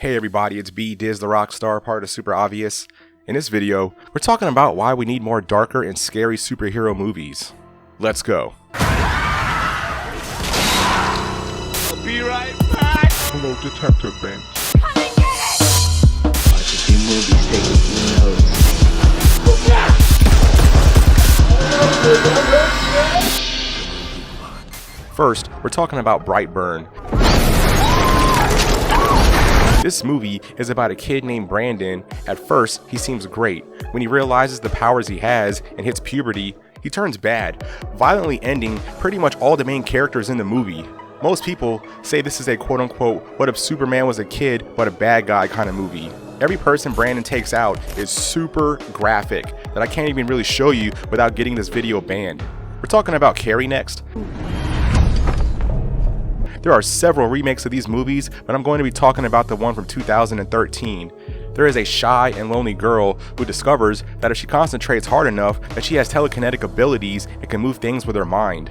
Hey everybody, it's B Diz the Rockstar, part of Super Obvious. In this video, we're talking about why we need more darker and scary superhero movies. Let's go. I'll be right back. Hello, Detective Banks. Watch a few movies, take a few notes. First, we're talking about Brightburn. This movie is about a kid named Brandon. At first, he seems great. When he realizes the powers he has and hits puberty, he turns bad, violently ending pretty much all the main characters in the movie. Most people say this is a quote-unquote what if Superman was a kid but a bad guy kind of movie. Every person Brandon takes out is super graphic that I can't even really show you without getting this video banned. We're talking about Carrie next. There are several remakes of these movies, but I'm going to be talking about the one from 2013. There is a shy and lonely girl who discovers that if she concentrates hard enough, that she has telekinetic abilities and can move things with her mind.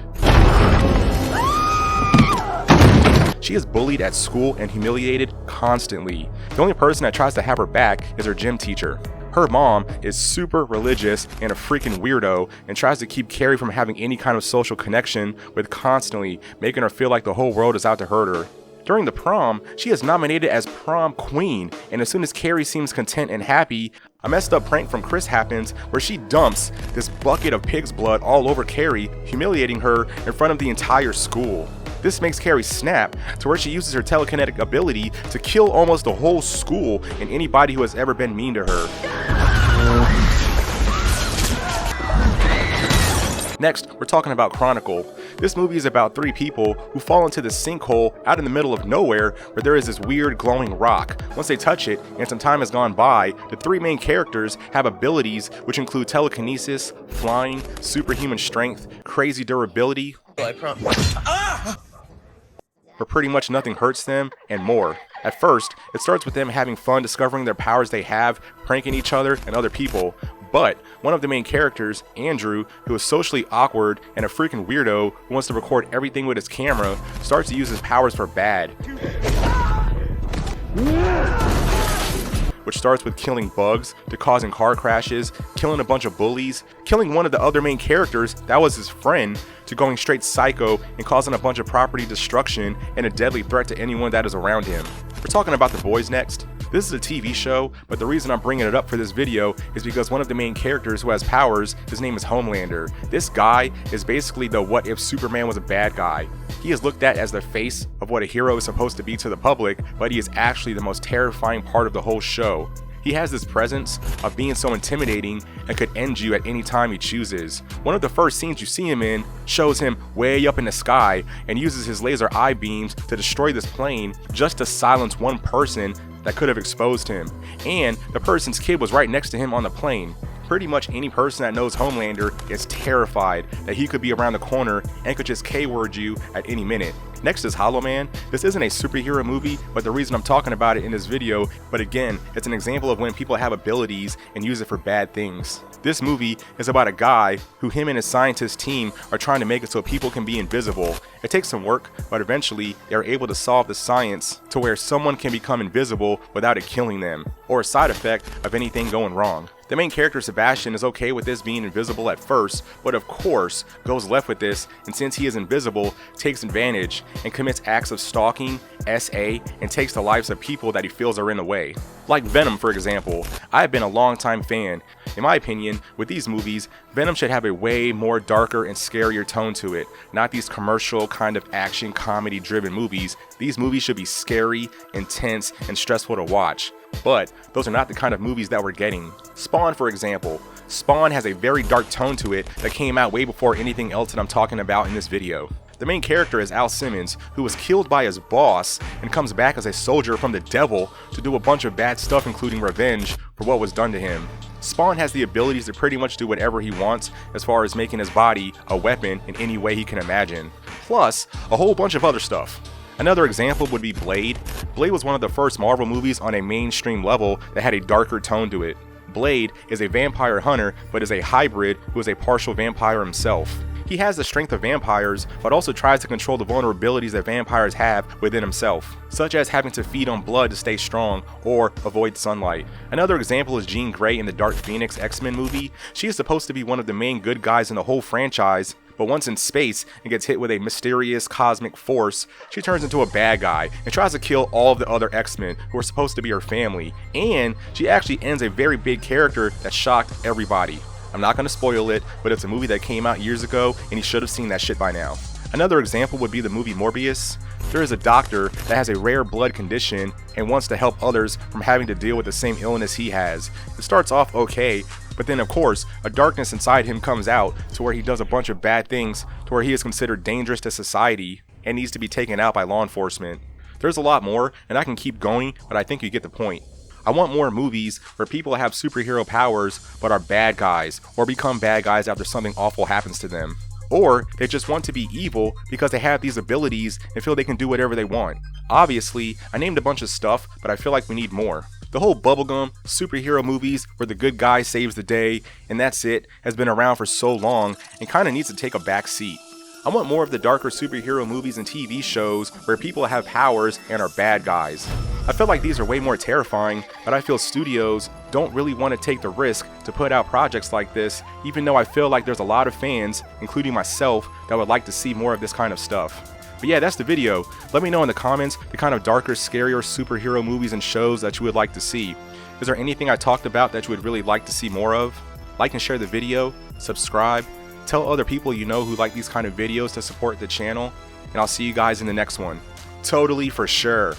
She is bullied at school and humiliated constantly. The only person that tries to have her back is her gym teacher. Her mom is super religious and a freaking weirdo and tries to keep Carrie from having any kind of social connection with constantly making her feel like the whole world is out to hurt her. During the prom, she is nominated as prom queen, and as soon as Carrie seems content and happy, a messed up prank from Chris happens where she dumps this bucket of pig's blood all over Carrie, humiliating her in front of the entire school. This makes Carrie snap to where she uses her telekinetic ability to kill almost the whole school and anybody who has ever been mean to her. Next, we're talking about Chronicle. This movie is about three people who fall into this sinkhole out in the middle of nowhere where there is this weird glowing rock. Once they touch it and some time has gone by, the three main characters have abilities which include telekinesis, flying, superhuman strength, crazy durability, where pretty much nothing hurts them, and more. At first, it starts with them having fun discovering their powers they have, pranking each other and other people. But one of the main characters, Andrew, who is socially awkward and a freaking weirdo who wants to record everything with his camera, starts to use his powers for bad. Which starts with killing bugs, to causing car crashes, killing a bunch of bullies, killing one of the other main characters that was his friend, to going straight psycho and causing a bunch of property destruction and a deadly threat to anyone that is around him. We're talking about The Boys next. This is a TV show, but the reason I'm bringing it up for this video is because one of the main characters who has powers, his name is Homelander. This guy is basically the what if Superman was a bad guy. He is looked at as the face of what a hero is supposed to be to the public, but he is actually the most terrifying part of the whole show. He has this presence of being so intimidating and could end you at any time he chooses. One of the first scenes you see him in shows him way up in the sky and uses his laser eye beams to destroy this plane just to silence one person that could have exposed him. And the person's kid was right next to him on the plane. Pretty much any person that knows Homelander is terrified that he could be around the corner and could just K-word you at any minute. Next is Hollow Man. This isn't a superhero movie, but the reason I'm talking about it in this video, but again, it's an example of when people have abilities and use it for bad things. This movie is about a guy who him and his scientist team are trying to make it so people can be invisible. It takes some work, but eventually they're able to solve the science to where someone can become invisible without it killing them, or a side effect of anything going wrong. The main character Sebastian is okay with this being invisible at first, but of course goes left with this, and since he is invisible, takes advantage and commits acts of stalking, SA, and takes the lives of people that he feels are in the way. Like Venom, for example. I have been a long-time fan. In my opinion, with these movies, Venom should have a way more darker and scarier tone to it, not these commercial kind of action comedy driven movies. These movies should be scary, intense, and stressful to watch. But those are not the kind of movies that we're getting. Spawn, for example. Spawn has a very dark tone to it that came out way before anything else that I'm talking about in this video. The main character is Al Simmons, who was killed by his boss and comes back as a soldier from the devil to do a bunch of bad stuff, including revenge for what was done to him. Spawn has the abilities to pretty much do whatever he wants as far as making his body a weapon in any way he can imagine. Plus, a whole bunch of other stuff. Another example would be Blade. Blade was one of the first Marvel movies on a mainstream level that had a darker tone to it. Blade is a vampire hunter, but is a hybrid who is a partial vampire himself. He has the strength of vampires, but also tries to control the vulnerabilities that vampires have within himself, such as having to feed on blood to stay strong or avoid sunlight. Another example is Jean Grey in the Dark Phoenix X-Men movie. She is supposed to be one of the main good guys in the whole franchise, but once in space and gets hit with a mysterious cosmic force, she turns into a bad guy and tries to kill all of the other X-Men who are supposed to be her family, and she actually ends a very big character that shocked everybody. I'm not going to spoil it, but it's a movie that came out years ago and you should have seen that shit by now. Another example would be the movie Morbius. There is a doctor that has a rare blood condition and wants to help others from having to deal with the same illness he has. It starts off okay, but then of course, a darkness inside him comes out to where he does a bunch of bad things to where he is considered dangerous to society and needs to be taken out by law enforcement. There's a lot more, and I can keep going, but I think you get the point. I want more movies where people have superhero powers but are bad guys, or become bad guys after something awful happens to them. Or they just want to be evil because they have these abilities and feel they can do whatever they want. Obviously, I named a bunch of stuff, but I feel like we need more. The whole bubblegum, superhero movies where the good guy saves the day and that's it has been around for so long and kinda needs to take a back seat. I want more of the darker superhero movies and TV shows where people have powers and are bad guys. I feel like these are way more terrifying, but I feel studios don't really want to take the risk to put out projects like this, even though I feel like there's a lot of fans, including myself, that would like to see more of this kind of stuff. But yeah, that's the video. Let me know in the comments the kind of darker, scarier superhero movies and shows that you would like to see. Is there anything I talked about that you would really like to see more of? Like and share the video, subscribe, tell other people you know who like these kind of videos to support the channel, and I'll see you guys in the next one. Totally for sure.